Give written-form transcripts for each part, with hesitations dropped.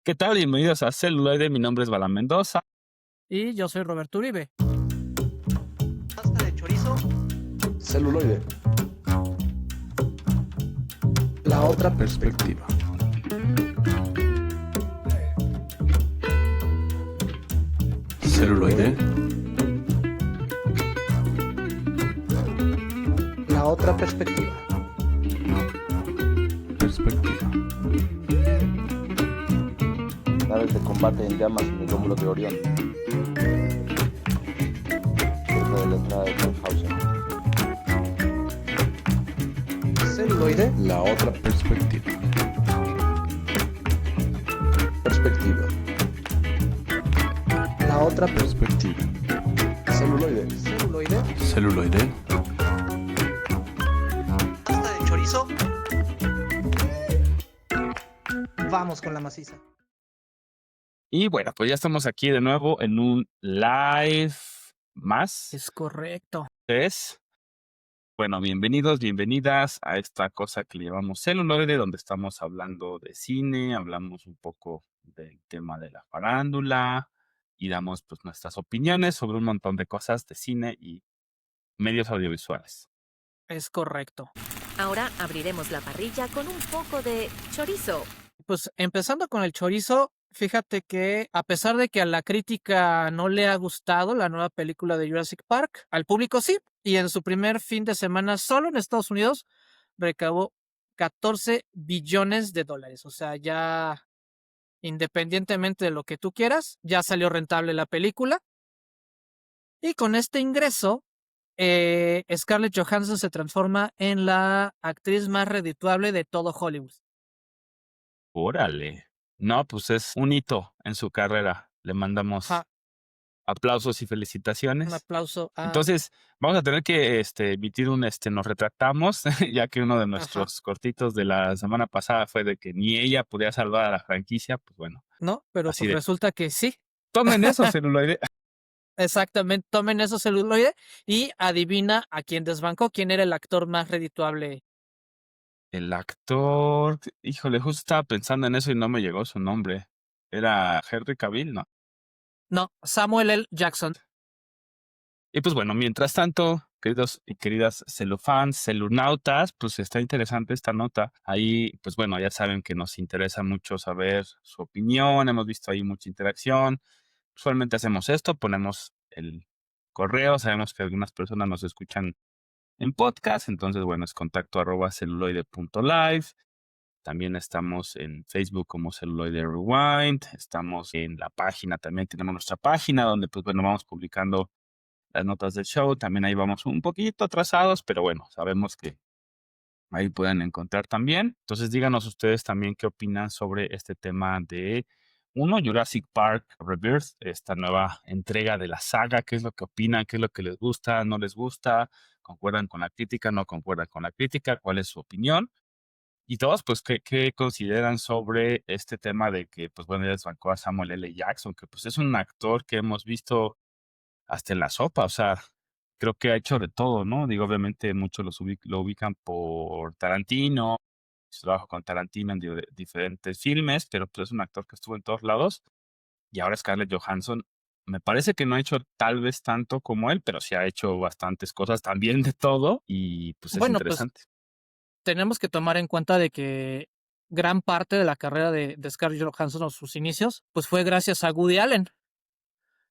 ¿Qué tal? Bienvenidos a Celuloide. Mi nombre es Bala Mendoza. Y yo soy Roberto Uribe. Pasta de chorizo. Celuloide. La otra perspectiva. Celuloide. La otra perspectiva. Perspectiva. Naves de combate en llamas en el lóbulo de Orión. Cerca de la entrada de Schaffhausen. Celuloide. La otra perspectiva. Perspectiva. La otra Perspectiva. Celuloide. celuloide. Celuloide. Pasta de chorizo. Vamos con la maciza. Y bueno, pues ya estamos aquí de nuevo en un live más. Es correcto. Bueno, bienvenidos, bienvenidas a esta cosa que le llamamos Celuloide, donde estamos hablando de cine, hablamos un poco del tema de la farándula y damos pues nuestras opiniones sobre un montón de cosas de cine y medios audiovisuales. Es correcto. Ahora abriremos la parrilla con un poco de chorizo. Pues empezando con el chorizo, fíjate que a pesar de que a la crítica no le ha gustado la nueva película de Jurassic Park, al público sí. Y en su primer fin de semana solo en Estados Unidos recaudó 14 billones de dólares. O sea, ya independientemente de lo que tú quieras, ya salió rentable la película. Y con este ingreso, Scarlett Johansson se transforma en la actriz más redituable de todo Hollywood. Órale. No, pues es un hito en su carrera. Le mandamos Ajá, aplausos y un felicitaciones. aplauso a... Entonces, vamos a tener que emitir nos retractamos, ya que uno de Ajá, nuestros cortitos de la semana pasada fue de que ni ella podía salvar a la franquicia, pues bueno, ¿no? Pero así pues de, resulta que sí. tomen eso, celuloide. Exactamente, tomen eso celuloide y adivina a quién desbancó, quién era el actor más redituable. El actor, híjole, justo estaba pensando en eso y no me llegó su nombre. Era Henry Cavill, ¿no? No, Samuel L. Jackson. Y pues bueno, mientras tanto, queridos y queridas celufans, celunautas, pues está interesante esta nota. Ahí, pues bueno, ya saben que nos interesa mucho saber su opinión, hemos visto ahí mucha interacción. Usualmente hacemos esto, ponemos el correo, sabemos que algunas personas nos escuchan en podcast, entonces bueno, es contacto@celuloide.live. También estamos en Facebook como Celuloide Rewind, estamos en la página, también tenemos nuestra página donde pues bueno, vamos publicando las notas del show, también ahí vamos un poquito atrasados, pero bueno, sabemos que ahí pueden encontrar también. Entonces díganos ustedes también qué opinan sobre este tema de Jurassic Park Rebirth, esta nueva entrega de la saga, qué es lo que opinan, qué es lo que les gusta, no les gusta, concuerdan con la crítica, no concuerdan con la crítica, cuál es su opinión. Y todos, pues, ¿qué consideran sobre este tema de que, pues, bueno, ya desbancó a Samuel L. Jackson, que pues es un actor que hemos visto hasta en la sopa, o sea, creo que ha hecho de todo, ¿no? Digo, obviamente muchos lo ubican por Tarantino, su trabajo con Tarantino en diferentes filmes, pero pues es un actor que estuvo en todos lados. Y ahora Scarlett Johansson, me parece que no ha hecho tal vez tanto como él, pero sí ha hecho bastantes cosas también de todo y pues es Bueno, pues interesante. tenemos que tomar en cuenta de que gran parte de la carrera de Scarlett Johansson o sus inicios, pues fue gracias a Woody Allen,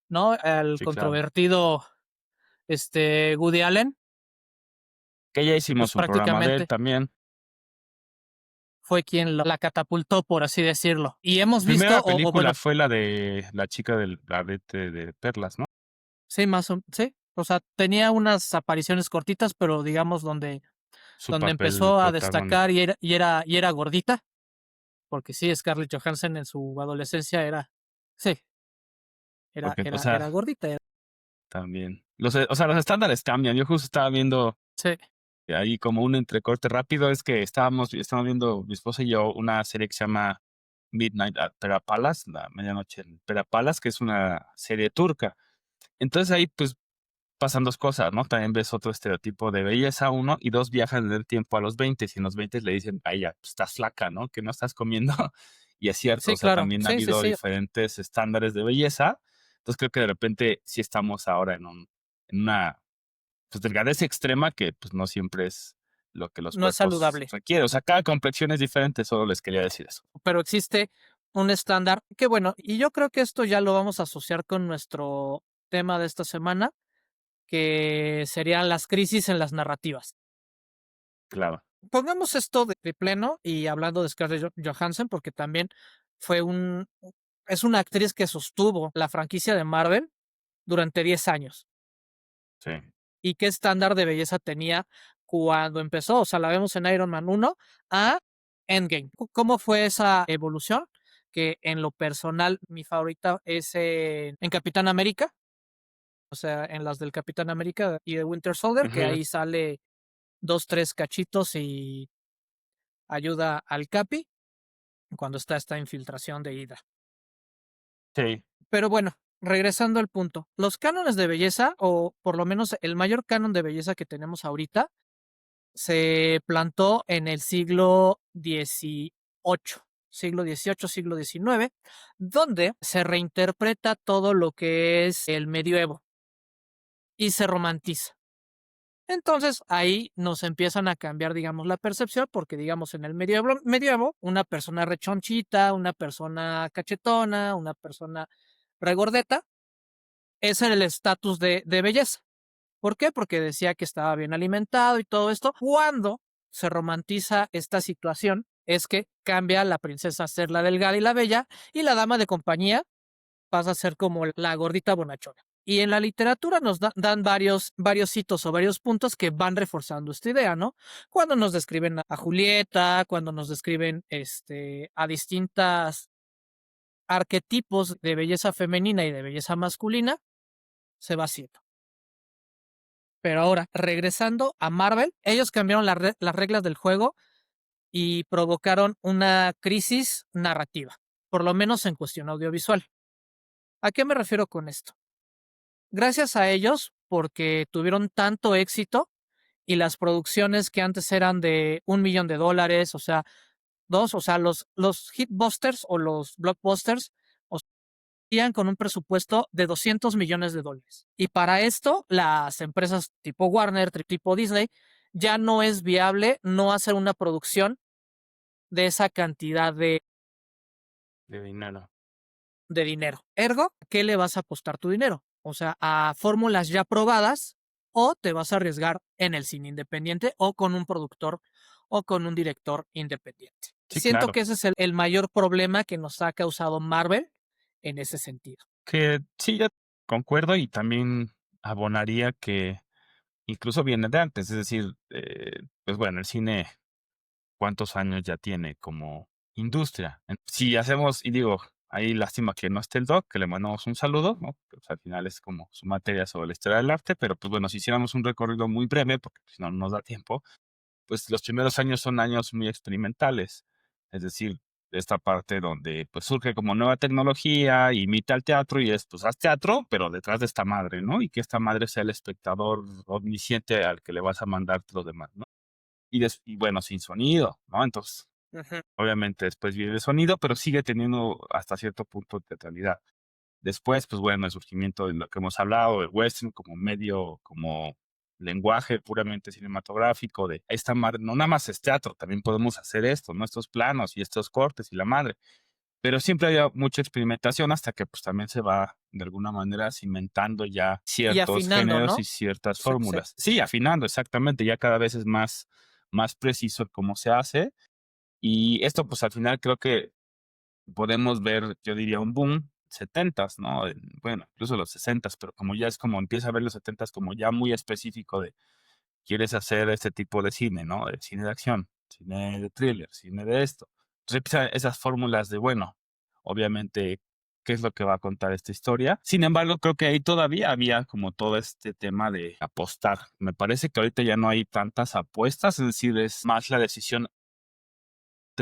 ¿no? Al Sí, claro. controvertido Woody Allen, Que ya pues hicimos un programa de él prácticamente también. fue quien la catapultó, por así decirlo. Y hemos visto, Primera o bueno, película fue la de la chica del arete de perlas, ¿no? sí, sí, o sea, tenía unas apariciones cortitas, pero digamos donde Su papel empezó a protagónico. destacar y era gordita, porque sí, Scarlett Johansson en su adolescencia sí, Porque, o era sea, gordita, también. Los estándares cambian. Yo justo estaba viendo sí, ahí como un entrecorte rápido. Es que estábamos viendo mi esposa y yo una serie que se llama Midnight at Pera Palace, la medianoche en Pera Palace, que es una serie turca. Entonces ahí pues pasan dos cosas, ¿no? También ves otro estereotipo de belleza, uno, y dos, viajan en el tiempo a los 20 y en los 20 le dicen, ay, ya, pues, estás flaca, ¿no? Que no estás comiendo. y es cierto, Sí, o sea, claro. también ha Sí, sí, habido sí. diferentes estándares de belleza. Entonces creo que de repente sí estamos ahora en una pues, delgadez extrema que pues no siempre es lo que los No es cuerpos saludable, requieren. O sea, cada complexión es diferente, solo les quería decir eso. pero existe un estándar que bueno, y yo creo que esto ya lo vamos a asociar con nuestro tema de esta semana, que serían las crisis en las narrativas. Claro. Pongamos esto de pleno y hablando de Scarlett Johansson, porque también fue es una actriz que sostuvo la franquicia de Marvel durante 10 años. Sí. ¿Y qué estándar de belleza tenía cuando empezó? O sea, la vemos en Iron Man 1 a Endgame. ¿Cómo fue esa evolución? Que en lo personal, mi favorita es en Capitán América, o sea, en las del Capitán América y de Winter Soldier, que Ujú. ahí sale 2, 3 cachitos y ayuda al Capi cuando está esta infiltración de Hydra. Sí. Pero bueno, regresando al punto, los cánones de belleza, o por lo menos el mayor canon de belleza que tenemos ahorita, se plantó en el siglo XVIII, siglo XIX, donde se reinterpreta todo lo que es el medioevo y se romantiza. Entonces ahí nos empiezan a cambiar, digamos, la percepción, porque digamos en el medievo una persona rechonchita, una persona cachetona, una persona regordeta, ese era el estatus de belleza. ¿Por qué? Porque decía que estaba bien alimentado y todo esto. Cuando se romantiza esta situación, es que cambia la princesa a ser la delgada y la bella, y la dama de compañía pasa a ser como la gordita bonachona. Y en la literatura nos dan varios hitos o varios puntos que van reforzando esta idea, ¿no? Cuando nos describen a Julieta, cuando nos describen a distintas arquetipos de belleza femenina y de belleza masculina, se va haciendo. Pero ahora, regresando a Marvel, ellos cambiaron las reglas del juego y provocaron una crisis narrativa, por lo menos en cuestión audiovisual. ¿A qué me refiero con esto? Gracias a ellos, porque tuvieron tanto éxito y las producciones que antes eran de $1 millón, o sea, los hitbusters o los blockbusters, con un presupuesto de $200 millones. Y para esto, las empresas tipo Warner, tipo Disney, ya no es viable no hacer una producción de esa cantidad De dinero. de dinero. Ergo, ¿qué le vas a apostar tu dinero? O sea, a fórmulas ya probadas, o te vas a arriesgar en el cine independiente o con un productor o con un director independiente. Sí, Siento claro. que ese es el mayor problema que nos ha causado Marvel en ese sentido. Que sí, yo concuerdo y también abonaría que incluso viene de antes, es decir, pues bueno, el cine, ¿cuántos años ya tiene como industria? Si hacemos, y digo, ahí lástima que no esté el doc, que le mandamos un saludo, ¿no? Pues al final es como su materia sobre la historia del arte, pero pues bueno, si hiciéramos un recorrido muy breve, porque si no nos da tiempo, pues los primeros años son años muy experimentales, es decir, esta parte donde pues surge como nueva tecnología, imita al teatro y es pues haz teatro, pero detrás de esta madre, ¿no? Y que esta madre sea el espectador omnisciente al que le vas a mandar lo demás, ¿no? Y bueno, sin sonido, ¿no? Entonces, Ujú. obviamente después viene el sonido, pero sigue teniendo hasta cierto punto de teatralidad. Después, pues bueno, el surgimiento de lo que hemos hablado, del western como medio, como lenguaje puramente cinematográfico, de esta madre, no nada más es teatro, también podemos hacer esto, ¿no? Estos planos y estos cortes y la madre. Pero siempre había mucha experimentación hasta que pues también se va de alguna manera cimentando ya Y ciertos afinando, géneros ¿no? y ciertas Sí, sí. fórmulas. Sí, afinando, exactamente, ya cada vez es más preciso cómo se hace. Y esto pues al final creo que podemos ver, yo diría, un boom setentas, ¿no? Bueno, incluso los sesentas, pero como ya es como empieza a ver los setentas como ya muy específico de quieres hacer este tipo de cine, ¿no? De cine de acción, cine de thriller, cine de esto. Entonces empiezan esas fórmulas de, bueno, obviamente, ¿qué es lo que va a contar esta historia? Sin embargo, creo que ahí todavía había como todo este tema de apostar. Me parece que ahorita ya no hay tantas apuestas, es decir, es más la decisión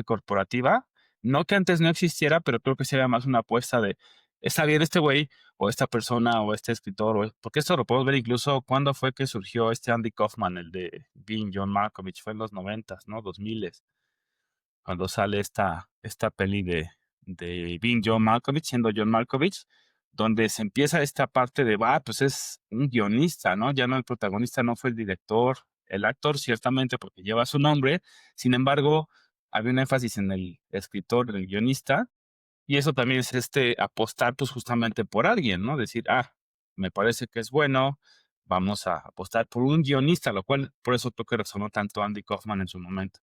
corporativa. No que antes no existiera, pero creo que sería más una apuesta de, está bien este güey, o esta persona, o este escritor, porque esto lo podemos ver incluso cuando fue que surgió este Andy Kaufman, el de Being John Malkovich, fue en los 90s, ¿no? 2000s, cuando sale esta peli de being John Malkovich, siendo John Malkovich, donde se empieza esta parte de, pues es un guionista, ¿no? Ya no el protagonista, no fue el director, el actor ciertamente porque lleva su nombre, sin embargo, había un énfasis en el escritor, en el guionista, y eso también es apostar pues justamente por alguien, ¿no? Decir, me parece que es bueno, vamos a apostar por un guionista, lo cual por eso creo que resonó tanto Andy Kaufman en su momento.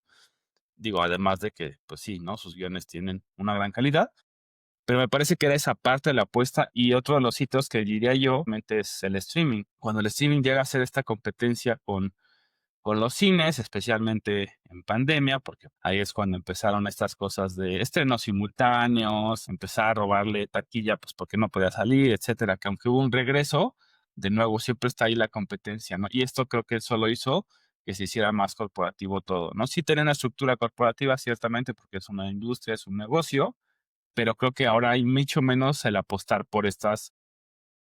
Digo, además de que, pues sí, ¿no? Sus guiones tienen una gran calidad, pero me parece que era esa parte de la apuesta. Y otro de los hitos que diría yo es el streaming. Cuando el streaming llega a hacer esta competencia con los cines, especialmente en pandemia, porque ahí es cuando empezaron estas cosas de estrenos simultáneos, empezar a robarle taquilla, pues porque no podía salir, etcétera, que aunque hubo un regreso, de nuevo siempre está ahí la competencia, ¿no? Y esto creo que solo hizo que se hiciera más corporativo todo, ¿no? Sí tiene una estructura corporativa, ciertamente, porque es una industria, es un negocio, pero creo que ahora hay mucho menos el apostar por estas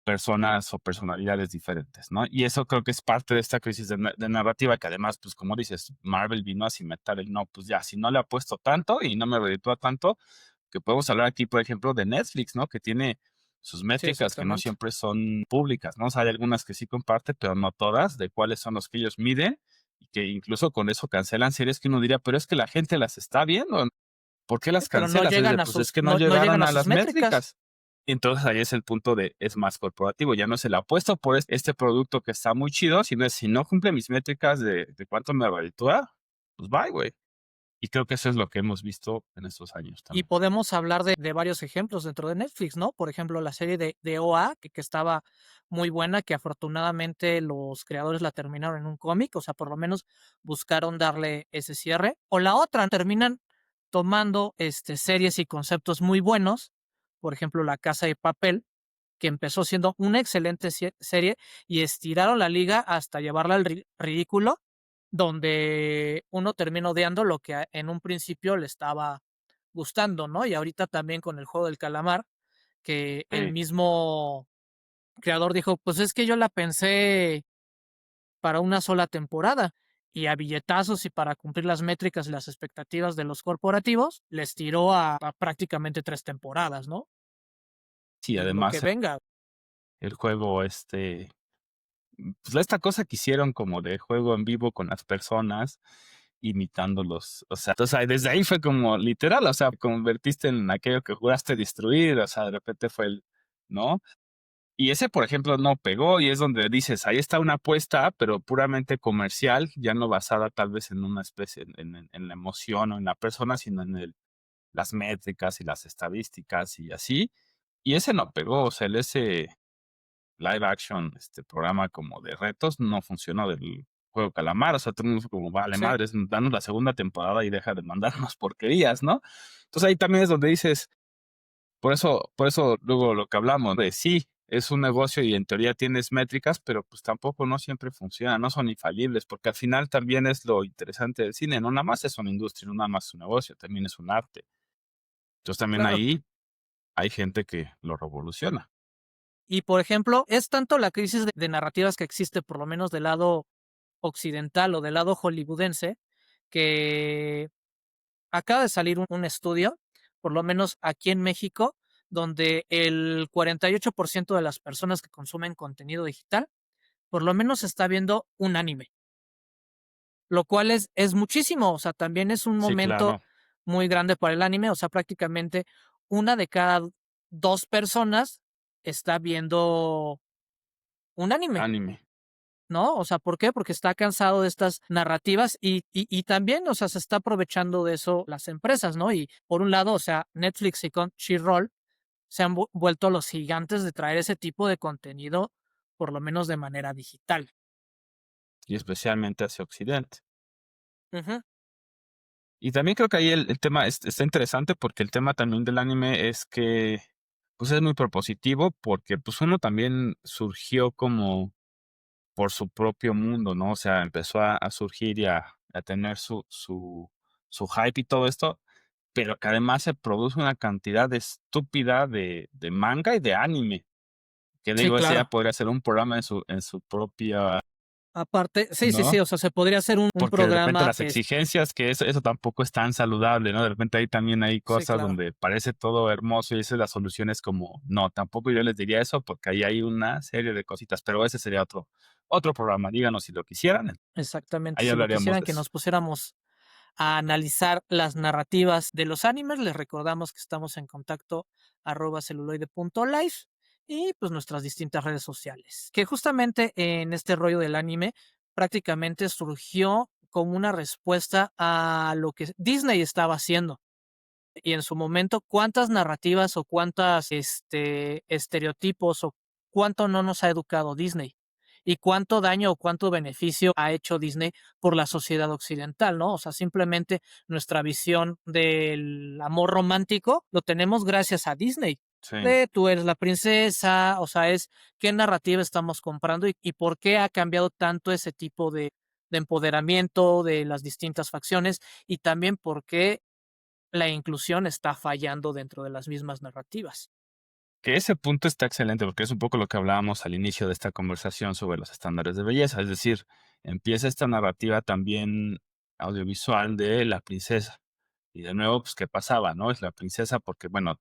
personas o personalidades diferentes, ¿no? Y eso creo que es parte de esta crisis de narrativa que además, pues como dices, Marvel vino a cimentar el no, pues ya, si no le apuesto tanto y no me reditúa tanto, que podemos hablar aquí, por ejemplo, de Netflix, ¿no? Que tiene sus Sí, métricas que no exactamente. siempre son públicas, ¿no? O sea, hay algunas que sí comparte, pero no todas, de cuáles son los que ellos miden y que incluso con eso cancelan series que uno diría, pero es que la gente las está viendo, ¿por qué Sí, las pero no cancelas? Es de, llegan a pues es sus, que no no llegan llegaron a a sus las métricas. métricas. Entonces ahí es el punto de, es más corporativo, ya no es el apuesto por este producto que está muy chido, sino es si no cumple mis métricas de cuánto me reditúa, pues bye, güey. Y creo que eso es lo que hemos visto en estos años Y también. podemos hablar de varios ejemplos dentro de Netflix, ¿no? Por ejemplo, la serie de OA, que estaba muy buena, que afortunadamente los creadores la terminaron en un cómic, o sea, por lo menos buscaron darle ese cierre. O la otra, terminan tomando series y conceptos muy buenos, por ejemplo, La Casa de Papel, que empezó siendo una excelente serie y estiraron la liga hasta llevarla al ridículo, donde uno termina odiando lo que en un principio le estaba gustando, ¿no? Y ahorita también con el juego del calamar, que el Sí. mismo creador dijo, pues es que yo la pensé para una sola temporada y a billetazos y para cumplir las métricas y las expectativas de los corporativos, les tiró a prácticamente 3 temporadas, ¿no? Sí, Y lo que además venga. el juego, pues esta cosa que hicieron como de juego en vivo con las personas, imitándolos, o sea, entonces desde ahí fue como literal, o sea, convertiste en aquello que juraste destruir, o sea, de repente fue ¿no? Y ese, por ejemplo, no pegó y es donde dices, ahí está una apuesta, pero puramente comercial, ya no basada tal vez en una especie, en la emoción o en la persona, sino en las métricas y las estadísticas y así. Y ese no pegó, o sea, ese live action, programa como de retos, no funcionó del juego Calamar, o sea, todo el mundo fue como, vale, Sí. madres, danos la segunda temporada y deja de mandarnos porquerías, ¿no? Entonces ahí también es donde dices, por eso luego lo que hablamos de sí, es un negocio y en teoría tienes métricas, pero pues tampoco no siempre funciona, no son infalibles, porque al final también es lo interesante del cine, no nada más es una industria, no nada más es un negocio, también es un arte. Entonces también Claro. ahí hay gente que lo revoluciona. Y por ejemplo, es tanto la crisis de narrativas que existe, por lo menos del lado occidental o del lado hollywoodense, que acaba de salir un estudio, por lo menos aquí en México, donde el 48% de las personas que consumen contenido digital, por lo menos está viendo un anime, lo cual es muchísimo, o sea, también es un Sí, momento claro, muy grande para el anime, o sea, prácticamente una de cada 2 personas está viendo un anime. anime. ¿No? O sea, ¿por qué? Porque está cansado de estas narrativas y también, o sea, se está aprovechando de eso las empresas, ¿no? Y por un lado, o sea, Netflix y Crunchyroll se han vuelto los gigantes de traer ese tipo de contenido, por lo menos de manera digital. Y especialmente hacia Occidente. Ujú. Y también creo que ahí el tema está interesante porque el tema también del anime es que pues es muy propositivo porque pues uno también surgió como por su propio mundo, ¿no? O sea, empezó a surgir y a tener su hype y todo esto, pero que además se produce una cantidad estúpida de manga y de anime, que Sí, digo, ese ya claro. podría ser un programa en su propia Aparte, sí, ¿no? o sea, se podría hacer un Porque de repente programa las que es exigencias, que eso tampoco es tan saludable, ¿no? De repente ahí también hay sí, cosas claro, donde parece todo hermoso y esa es la solución es como, no, tampoco yo les diría eso porque ahí hay una serie de cositas, pero ese sería otro programa, díganos si lo quisieran, exactamente. ahí Si lo hablaríamos quisieran de que eso. nos pusiéramos a analizar las narrativas de los animes, les recordamos que estamos en contacto @celuloide.life y pues nuestras distintas redes sociales. Que justamente en este rollo del anime prácticamente surgió como una respuesta a lo que Disney estaba haciendo. Y en su momento, ¿cuántas narrativas o cuántas estereotipos o cuánto no nos ha educado Disney? Y cuánto daño o cuánto beneficio ha hecho Disney por la sociedad occidental, ¿no? O sea, simplemente nuestra visión del amor romántico lo tenemos gracias a Disney. Sí. De tú eres la princesa, o sea, es qué narrativa estamos comprando y por qué ha cambiado tanto ese tipo de empoderamiento de las distintas facciones y también por qué la inclusión está fallando dentro de las mismas narrativas. Que ese punto está excelente porque es un poco lo que hablábamos al inicio de esta conversación sobre los estándares de belleza, es decir, empieza esta narrativa también audiovisual de la princesa. Y de nuevo, pues, ¿qué pasaba, no? Es la princesa porque, bueno,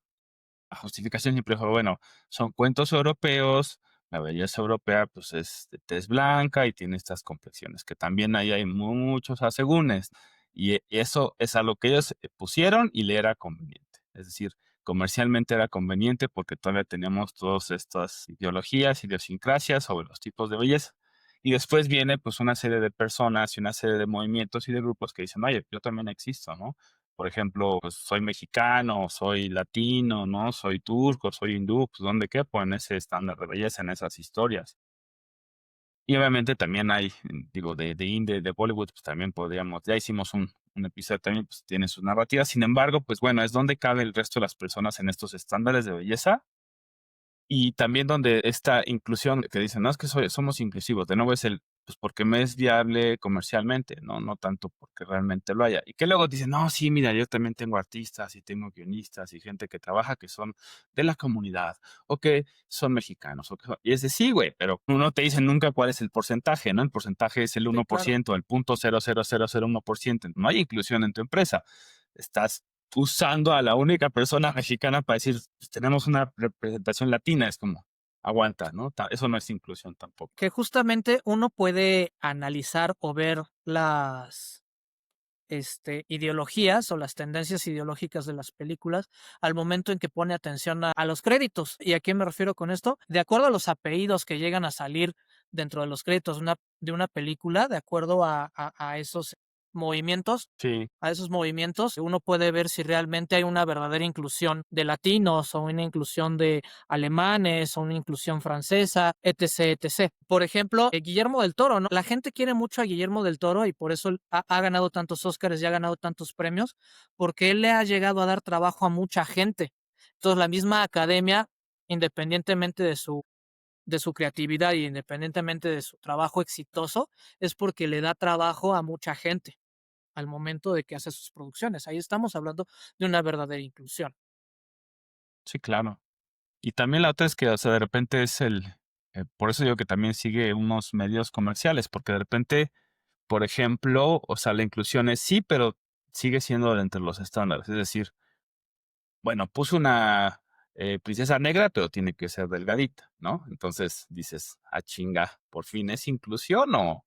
la justificación siempre fue, bueno, son cuentos europeos, la belleza europea pues es de tez blanca y tiene estas complexiones, que también ahí hay muchos asegúnes. Y eso es a lo que ellos pusieron y le era conveniente. Es decir, comercialmente era conveniente porque todavía teníamos todas estas ideologías, idiosincrasias sobre los tipos de belleza. Y después viene pues una serie de personas y una serie de movimientos y de grupos que dicen, oye, yo también existo, ¿no? Por ejemplo, pues soy mexicano, soy latino, ¿no? Soy turco, soy hindú, pues ¿dónde quepo en ese estándar de belleza, en esas historias? Y obviamente también hay, digo, de indie, de Bollywood, pues también podríamos, ya hicimos un episodio también, pues tiene sus narrativas. Sin embargo, pues bueno, es donde cabe el resto de las personas en estos estándares de belleza y también donde esta inclusión que dicen, no, es que somos inclusivos, de nuevo es pues porque me es viable comercialmente, no tanto porque realmente lo haya. Y que luego dicen, no, sí, mira, yo también tengo artistas y tengo guionistas y gente que trabaja que son de la comunidad o que son mexicanos. Y es de sí, güey, pero no te dicen nunca cuál es el porcentaje, ¿no? El porcentaje es el Sí, uno por claro. ciento, el 0.00001%. No hay inclusión en tu empresa. Estás usando a la única persona mexicana para decir, pues, tenemos una representación latina, es como, aguanta, ¿no? Eso no es inclusión tampoco. Que justamente uno puede analizar o ver las ideologías o las tendencias ideológicas de las películas al momento en que pone atención a los créditos. ¿Y a qué me refiero con esto? De acuerdo a los apellidos que llegan a salir dentro de los créditos de una película, de acuerdo a esos movimientos, Sí, uno puede ver si realmente hay una verdadera inclusión de latinos o una inclusión de alemanes o una inclusión francesa, etc, etc. Por ejemplo, Guillermo del Toro, ¿no? La gente quiere mucho a Guillermo del Toro y por eso ha ganado tantos Óscares y ha ganado tantos premios, porque él le ha llegado a dar trabajo a mucha gente. Entonces, la misma academia, independientemente de su creatividad y independientemente de su trabajo exitoso, es porque le da trabajo a mucha gente al momento de que hace sus producciones. Ahí estamos hablando de una verdadera inclusión. sí, claro. Y también la otra es que, o sea, de repente por eso digo que también sigue unos medios comerciales, porque de repente, por ejemplo, o sea, la inclusión es sí, pero sigue siendo de entre los estándares. Es decir, bueno, puse una princesa negra, pero tiene que ser delgadita, ¿no? Entonces dices, ah, chinga, ¿por fin es inclusión o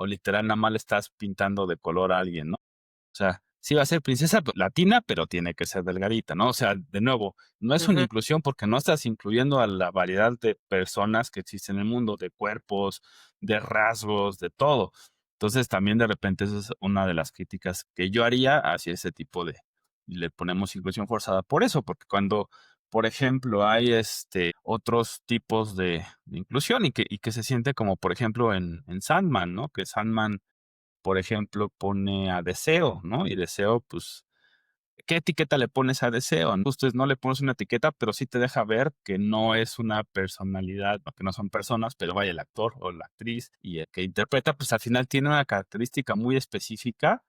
literal nada más le estás pintando de color a alguien, ¿no? O sea, sí va a ser princesa latina, pero tiene que ser delgadita, ¿no? O sea, de nuevo, no es una Ujú. inclusión porque no estás incluyendo a la variedad de personas que existen en el mundo, de cuerpos, de rasgos, de todo. Entonces, también de repente esa es una de las críticas que yo haría hacia ese tipo y le ponemos inclusión forzada por eso, porque cuando, por ejemplo, hay otros tipos de inclusión y que se siente como, por ejemplo, en Sandman, ¿no? Que Sandman por ejemplo, pone a Deseo, ¿no? Y Deseo, pues, ¿qué etiqueta le pones a Deseo? Entonces no le pones una etiqueta, pero sí te deja ver que no es una personalidad, que no son personas, pero vaya, el actor o la actriz y el que interpreta, pues al final tiene una característica muy específica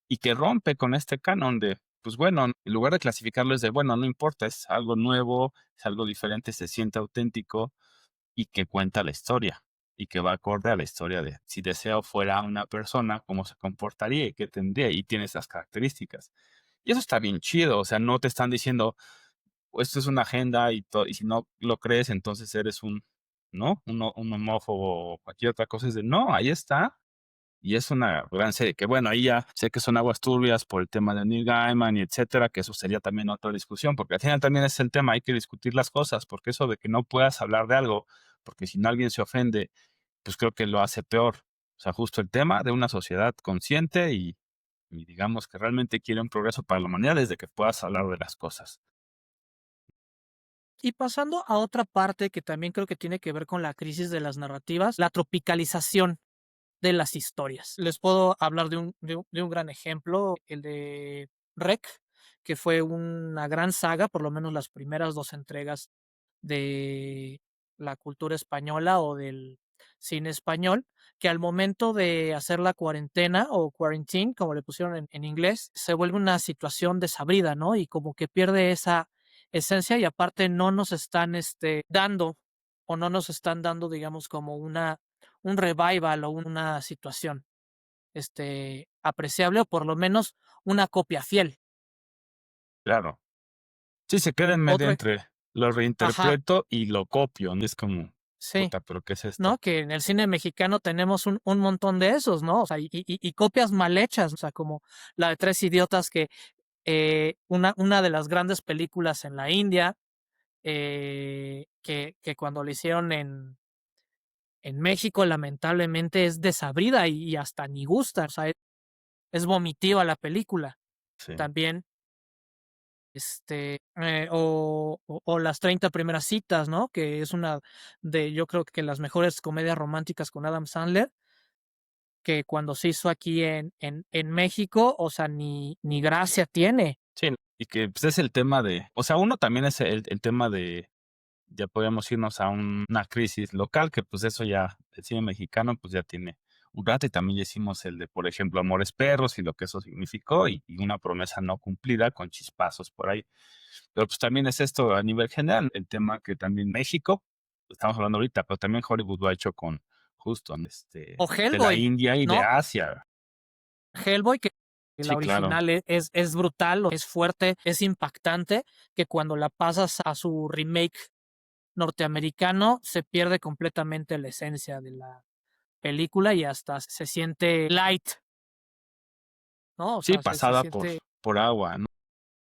y que rompe con este canon de, pues bueno, en lugar de clasificarlo es de, bueno, no importa, es algo nuevo, es algo diferente, se siente auténtico y que cuenta la historia. y que va acorde a la historia de si Deseo fuera una persona, cómo se comportaría y qué tendría, y tiene esas características. Y eso está bien chido, o sea, no te están diciendo, esto es una agenda y si no lo crees, entonces eres ¿no? Un homófobo o cualquier otra cosa. Es de, no, ahí está. Y es una gran serie que, bueno, ahí ya sé que son aguas turbias por el tema de Neil Gaiman y etcétera, que eso sería también otra discusión, porque al final también es el tema, hay que discutir las cosas, porque eso de que no puedas hablar de algo, porque si no alguien se ofende, pues creo que lo hace peor. O sea, justo el tema de una sociedad consciente y digamos que realmente quiere un progreso para la humanidad desde que puedas hablar de las cosas. Y pasando a otra parte que también creo que tiene que ver con la crisis de las narrativas, la tropicalización de las historias. Les puedo hablar de un gran ejemplo, el de REC, que fue una gran saga, por lo menos las primeras 2 entregas de la cultura española o del cine español, que al momento de hacer la cuarentena o quarantine, como le pusieron en inglés, se vuelve una situación desabrida, ¿no? Y como que pierde esa esencia y aparte no nos están dando o no nos están dando, digamos, como un revival o una situación apreciable o por lo menos una copia fiel. Claro. Sí, se queda en medio Otro, entre lo ajá, reinterpreto y lo copio, ¿no? Es como, sí. puta, ¿pero qué es ¿No? esto? Que en el cine mexicano tenemos un montón de esos, ¿no? O sea, y copias mal hechas, o sea, como la de Tres Idiotas, que una de las grandes películas en la India, que cuando le hicieron en México, lamentablemente es desabrida y hasta ni gusta, o sea, es vomitiva la película. Sí. También, o las 30 primeras citas, ¿no? Que es una de, yo creo que las mejores comedias románticas con Adam Sandler, que cuando se hizo aquí en México, o sea, ni gracia tiene. Sí, y que pues, es el tema de, o sea, uno también es el tema de, ya podríamos irnos a una crisis local, que pues eso ya, el cine mexicano pues ya tiene un rato y también ya hicimos el de, por ejemplo, Amores Perros y lo que eso significó y una promesa no cumplida con chispazos por ahí. Pero pues también es esto a nivel general, el tema que también México, estamos hablando ahorita, pero también Hollywood lo ha hecho con justo O de la Hellboy, India y de ¿no? Asia. Hellboy, que la Sí, claro. original es brutal, es fuerte, es impactante, que cuando la pasas a su remake norteamericano se pierde completamente la esencia de la película y hasta se siente light, ¿no? O Sí, sea, se pasada siente. por agua, ¿no?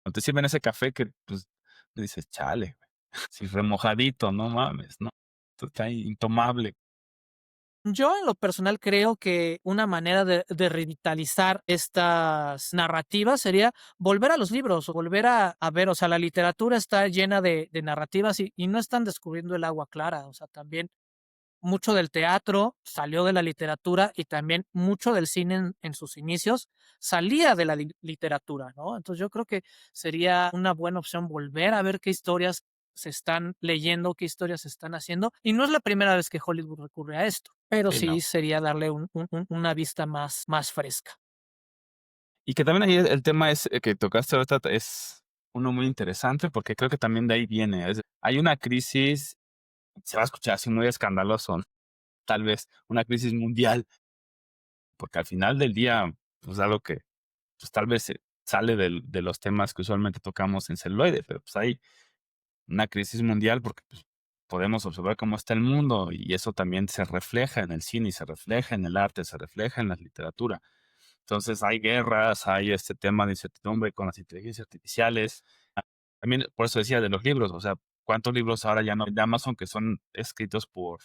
Cuando te sirven ese café que, pues, dices: "Chale, güey, sí, remojadito, no mames, ¿no? Esto está intomable". Yo en lo personal creo que una manera de revitalizar estas narrativas sería volver a los libros o volver a ver, o sea, la literatura está llena de narrativas y no están descubriendo el agua clara, o sea, también mucho del teatro salió de la literatura y también mucho del cine en sus inicios salía de la literatura, ¿no? Entonces yo creo que sería una buena opción volver a ver qué historias se están leyendo, qué historias se están haciendo. Y no es la primera vez que Hollywood recurre a esto, pero Sí, sí no. sería darle una vista más fresca. Y que también ahí el tema es, que tocaste ahorita es uno muy interesante, porque creo que también de ahí viene, hay una crisis, se va a escuchar así muy escandaloso, tal vez una crisis mundial, porque al final del día, pues, algo que, pues, tal vez, sale de los temas que usualmente tocamos en celuloide, pero, pues, hay una crisis mundial porque pues, podemos observar cómo está el mundo y eso también se refleja en el cine, y se refleja en el arte, se refleja en la literatura. Entonces hay guerras, hay este tema de incertidumbre con las inteligencias artificiales. También por eso decía de los libros, o sea, ¿cuántos libros ahora ya no hay de Amazon que son escritos por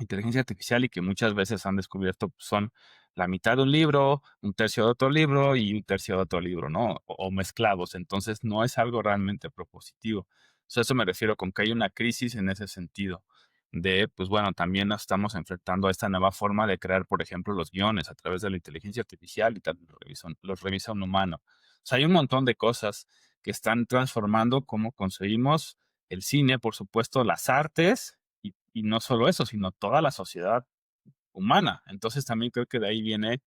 inteligencia artificial y que muchas veces han descubierto pues, son la mitad de un libro, un tercio de otro libro y un tercio de otro libro, ¿no? O mezclados. Entonces no es algo realmente propositivo. O sea, eso me refiero con que hay una crisis en ese sentido de, pues bueno, también nos estamos enfrentando a esta nueva forma de crear, por ejemplo, los guiones a través de la inteligencia artificial y tal, los revisa un humano. O sea, hay un montón de cosas que están transformando cómo concebimos el cine, por supuesto, las artes y no solo eso, sino toda la sociedad humana. Entonces también creo que de ahí viene,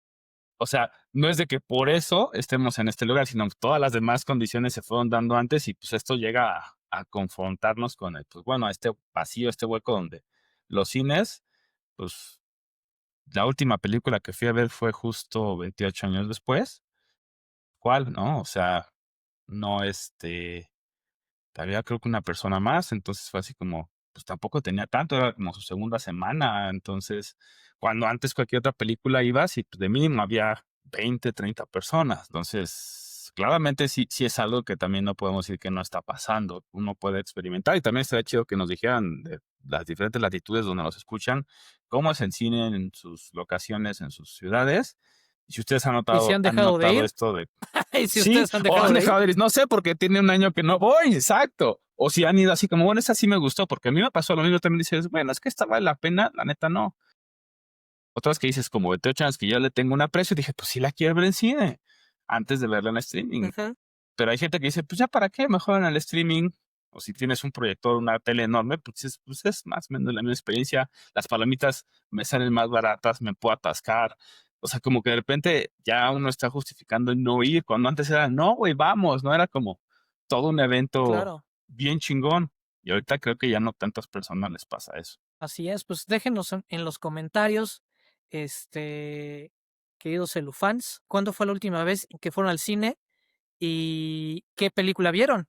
o sea, no es de que por eso estemos en este lugar, sino todas las demás condiciones se fueron dando antes y pues esto llega a confrontarnos con el, pues bueno, este vacío, este hueco donde los cines pues la última película que fui a ver fue justo 28 años después. ¿Cuál? ¿No? O sea, no había creo que una persona más, entonces fue así como, pues tampoco tenía tanto, era como su segunda semana, entonces, cuando antes cualquier otra película ibas y pues, de mínimo había 20, 30 personas, entonces, claramente sí es algo que también no podemos decir que no está pasando, uno puede experimentar y también estaría chido que nos dijeran de las diferentes latitudes donde nos escuchan, cómo es el cine en sus locaciones, en sus ciudades, y si ustedes Y si han han dejado de notado ir, esto de y si sí, ustedes han o dejado han de ir, dejado de ir, no sé, porque tiene un año que no voy, exacto. O si han ido así como, bueno, esa sí me gustó, porque a mí me pasó lo mismo, también dices, bueno, es que esta vale la pena, la neta no. Otras que dices, como 28 años que yo le tengo un aprecio, dije, pues sí la quiero ver en cine, antes de verla en streaming. ujú, Pero hay gente que dice, pues ya para qué, mejor en el streaming, o si tienes un proyector, una tele enorme, pues es más o menos la misma experiencia, las palomitas me salen más baratas, me puedo atascar, o sea, como que de repente ya uno está justificando el no ir, cuando antes era, no, güey, vamos, no era como todo un evento claro. bien chingón, y ahorita creo que ya no tantas personas les pasa eso. Así es, pues déjenos en los comentarios, queridos celufans, ¿cuándo fue la última vez que fueron al cine y qué película vieron?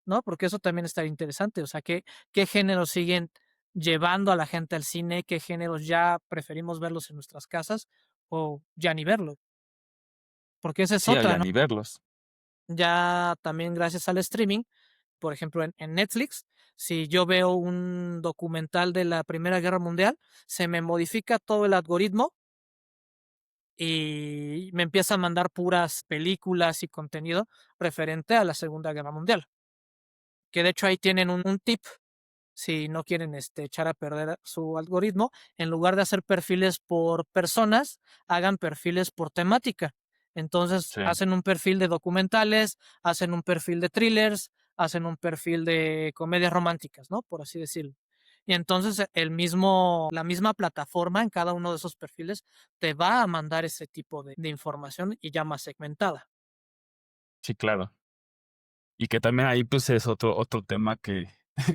¿No? Porque eso también estaría interesante, o sea, qué géneros siguen llevando a la gente al cine, qué géneros ya preferimos verlos en nuestras casas o ya ni verlos, porque esa es Sí, otra, ya ¿no? ni verlos. Ya también gracias al streaming, por ejemplo, en Netflix, si yo veo un documental de la Primera Guerra Mundial, se me modifica todo el algoritmo y me empieza a mandar puras películas y contenido referente a la Segunda Guerra Mundial. Que de hecho ahí tienen un tip, si no quieren echar a perder su algoritmo, en lugar de hacer perfiles por personas, hagan perfiles por temática. Entonces Sí, hacen un perfil de documentales, hacen un perfil de thrillers, hacen un perfil de comedias románticas, ¿no? Por así decirlo. Y entonces la misma plataforma en cada uno de esos perfiles te va a mandar ese tipo de información y ya más segmentada. sí, claro. Y que también ahí pues es otro tema que,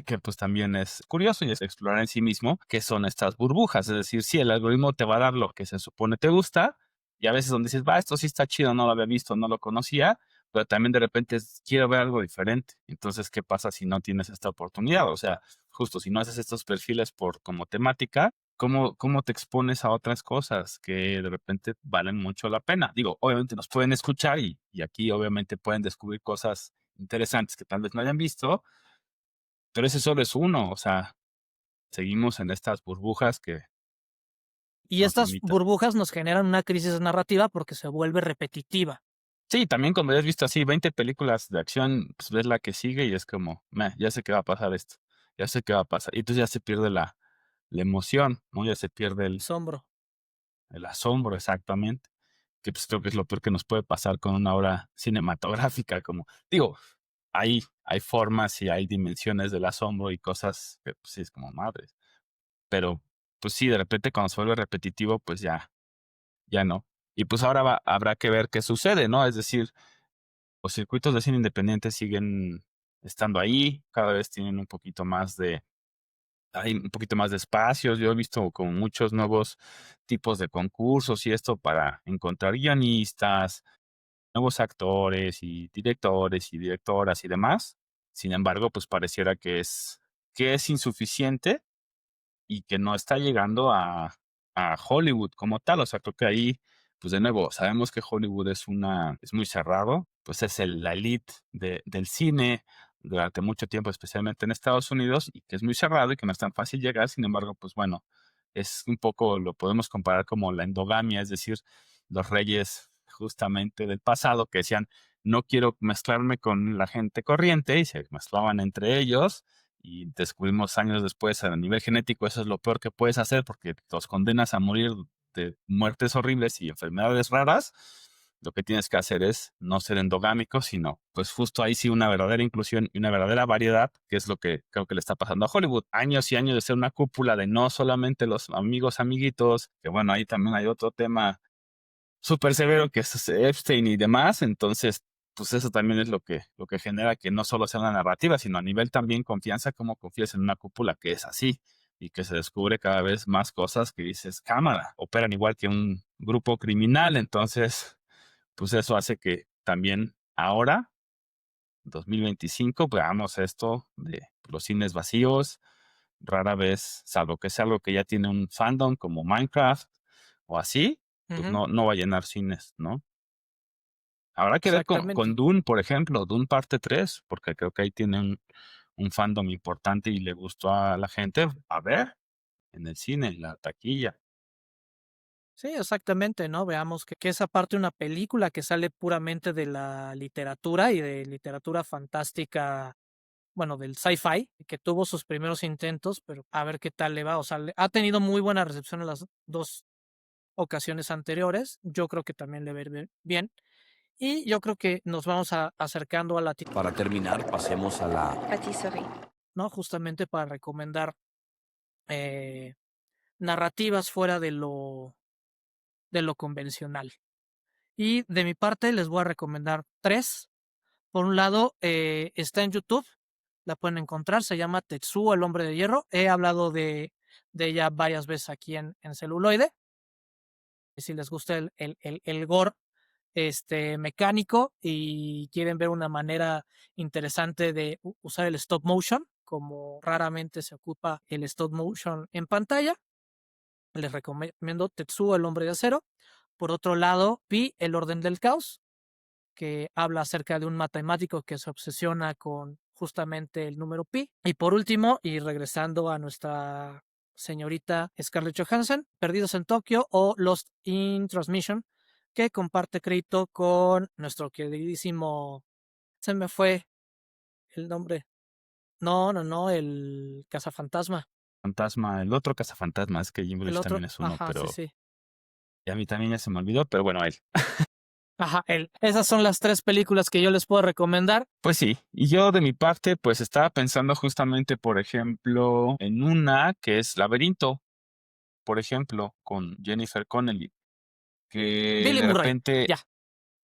que pues también es curioso y es explorar en sí mismo, que son estas burbujas. Es decir, sí, el algoritmo te va a dar lo que se supone te gusta, y a veces donde dices, va, esto sí está chido, no lo había visto, no lo conocía, pero también de repente quiero ver algo diferente. Entonces, ¿qué pasa si no tienes esta oportunidad? O sea, justo si no haces estos perfiles por como temática, ¿cómo te expones a otras cosas que de repente valen mucho la pena? Digo, obviamente nos pueden escuchar y aquí obviamente pueden descubrir cosas interesantes que tal vez no hayan visto, pero ese solo es uno, o sea, seguimos en estas burbujas que Y nos estas limitan. burbujas nos generan una crisis narrativa porque se vuelve repetitiva. Sí, también cuando hayas visto así 20 películas de acción, pues ves la que sigue y es como, "Meh, ya sé qué va a pasar esto, ya sé qué va a pasar". Y entonces ya se pierde la emoción, ¿no? Ya se pierde Asombro. el asombro, exactamente. Que pues creo que es lo peor que nos puede pasar con una obra cinematográfica, como, digo, hay formas y hay dimensiones del asombro y cosas que pues sí es como madres. Pero, pues sí, de repente cuando se vuelve repetitivo, pues ya no. Y pues ahora habrá que ver qué sucede, ¿no? Es decir, los circuitos de cine independiente siguen estando ahí, cada vez tienen hay un poquito más de espacios. Yo he visto como muchos nuevos tipos de concursos y esto para encontrar guionistas, nuevos actores y directoras y demás. Sin embargo, pues pareciera que es insuficiente y que no está llegando a Hollywood como tal. O sea, creo que ahí, pues de nuevo, sabemos que Hollywood es muy cerrado, pues es la elite del cine durante mucho tiempo, especialmente en Estados Unidos, y que es muy cerrado y que no es tan fácil llegar. Sin embargo, pues bueno, es un poco, lo podemos comparar como la endogamia, es decir, los reyes justamente del pasado que decían, no quiero mezclarme con la gente corriente, y se mezclaban entre ellos y descubrimos años después a nivel genético eso es lo peor que puedes hacer porque los condenas a morir de muertes horribles y enfermedades raras. Lo que tienes que hacer es no ser endogámico, sino pues justo ahí sí una verdadera inclusión y una verdadera variedad, que es lo que creo que le está pasando a Hollywood. Años y años de ser una cúpula de no solamente los amigos, amiguitos, que bueno, ahí también hay otro tema súper severo que es Epstein y demás, entonces pues eso también es lo que genera que no solo sea una narrativa, sino a nivel también confianza, cómo confías en una cúpula que es así. y que se descubre cada vez más cosas que dices, cámara, operan igual que un grupo criminal, entonces, pues eso hace que también ahora, 2025, veamos esto de los cines vacíos, rara vez, salvo que sea algo que ya tiene un fandom como Minecraft o así, pues Ujú, no va a llenar cines, ¿no? Habrá que ver con exactamente. Dune, por ejemplo, Dune parte 3, porque creo que ahí tiene un fandom importante y le gustó a la gente. A ver, en el cine, en la taquilla. Sí, exactamente, ¿no? Veamos que es aparte una película que sale puramente de la literatura y de literatura fantástica, bueno, del sci-fi, que tuvo sus primeros intentos, pero a ver qué tal le va. O sea, ha tenido muy buena recepción en las dos ocasiones anteriores. Yo creo que también le va a ir bien. Y yo creo que nos vamos acercando a la, Para terminar, pasemos a la Patisserie. ¿no? Justamente para recomendar eh, narrativas fuera de lo convencional. Y de mi parte les voy a recomendar 3. Por un lado, está en YouTube, la pueden encontrar, se llama Tetsuo, el hombre de hierro. He hablado de ella varias veces aquí en Celuloide. Si les gusta el gore mecánico y quieren ver una manera interesante de usar el stop motion, como raramente se ocupa el stop motion en pantalla, les recomiendo Tetsuo, el hombre de acero. Por otro lado, Pi, el orden del caos, que habla acerca de un matemático que se obsesiona con justamente el número pi. Y por último, y regresando a nuestra señorita Scarlett Johansson, Perdidos en Tokio o Lost in Transmission, que comparte crédito con nuestro queridísimo, se me fue el nombre, no, el cazafantasma, Fantasma, el otro cazafantasma, es que Jim el Bridge otro, también es uno, ajá, sí, pero sí. y a mí también ya se me olvidó, pero bueno, él. Ajá, él. Esas son las 3 películas que yo les puedo recomendar. Pues sí, y yo de mi parte, pues estaba pensando justamente, por ejemplo, en una que es Laberinto, por ejemplo, con Jennifer Connelly, que Billy de Murray, repente ya.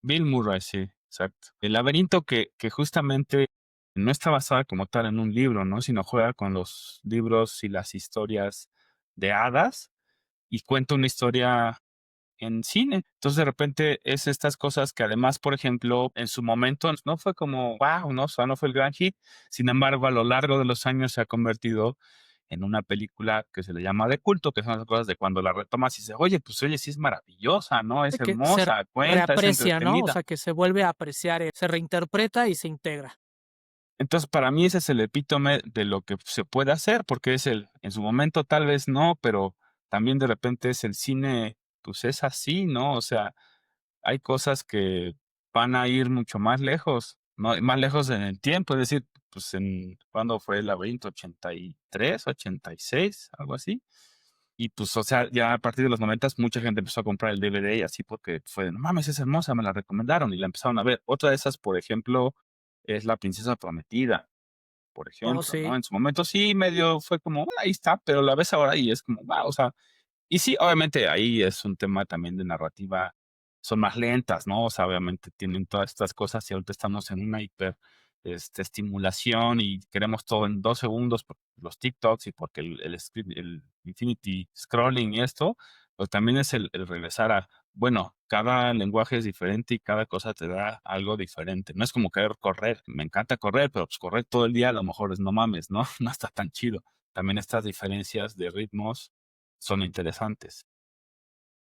Bill Murray, sí, exacto. El laberinto que justamente no está basada como tal en un libro, ¿no? Sino juega con los libros y las historias de hadas y cuenta una historia en cine. Entonces, de repente, es estas cosas que además, por ejemplo, en su momento no fue como, wow, ¿no? O sea, no fue el gran hit. Sin embargo, a lo largo de los años se ha convertido en una película que se le llama de culto, que son las cosas de cuando la retomas y dices, oye, pues oye, sí es maravillosa, ¿no? Es De que se hermosa, cuenta, es reaprecia, ¿no? O entretenida. sea, que se vuelve a apreciar, se reinterpreta y se integra. Entonces, para mí ese es el epítome de lo que se puede hacer, porque es en su momento tal vez no, pero también de repente es el cine, pues es así, ¿no? O sea, hay cosas que van a ir mucho más lejos, ¿no? Más lejos en el tiempo, es decir, pues ¿cuándo fue el laberinto? 83, 86, algo así. Y pues, o sea, ya a partir de los 90 mucha gente empezó a comprar el DVD y así porque fue, no mames, es hermosa, me la recomendaron y la empezaron a ver. Otra de esas, por ejemplo, es La Princesa Prometida, por Oh, ejemplo, ¿no? sí. En su momento sí, medio fue como, ahí está, pero la ves ahora y es como, wow, o sea, y sí, obviamente ahí es un tema también de narrativa, son más lentas, ¿no? O sea, obviamente tienen todas estas cosas y ahorita estamos en una hiper estimulación y queremos todo en 2 segundos por los TikToks y porque el infinity scrolling y esto, pues también es el regresar a, bueno, cada lenguaje es diferente y cada cosa te da algo diferente. No es como querer correr, me encanta correr, pero pues correr todo el día a lo mejor es no mames, ¿no? No está tan chido. También estas diferencias de ritmos son interesantes.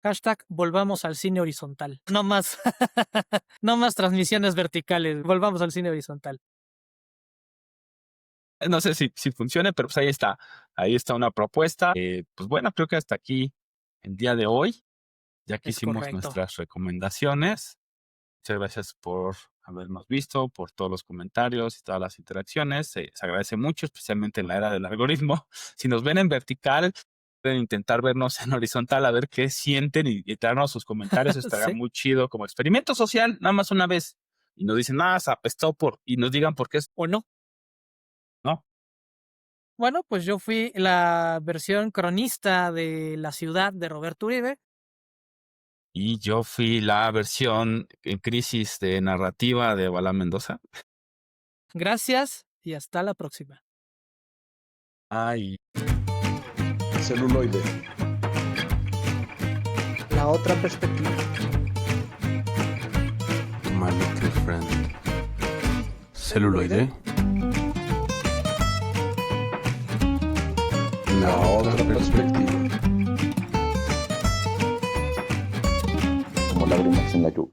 Hashtag volvamos al cine horizontal. No más, no más transmisiones verticales. Volvamos al cine horizontal. No sé si funcione, pero pues ahí está. Ahí está una propuesta. Pues bueno, creo que hasta aquí el día de hoy. Ya que Es hicimos correcto. nuestras recomendaciones. Muchas gracias por habernos visto, por todos los comentarios y todas las interacciones. Se agradece mucho, especialmente en la era del algoritmo. Si nos ven en vertical, pueden intentar vernos en horizontal a ver qué sienten y darnos sus comentarios. Estaría Sí. muy chido como experimento social, nada más una vez. Y nos dicen, se apestó y nos digan por qué es, ¿O no? ¿no? Bueno, pues yo fui la versión cronista de La ciudad de Roberto Uribe. Y yo fui la versión en crisis de narrativa de Bala Mendoza. Gracias y hasta la próxima. Ay. Celuloide. La otra perspectiva. My little friend. Celuloide. La otra perspectiva. Como lágrimas en la lluvia.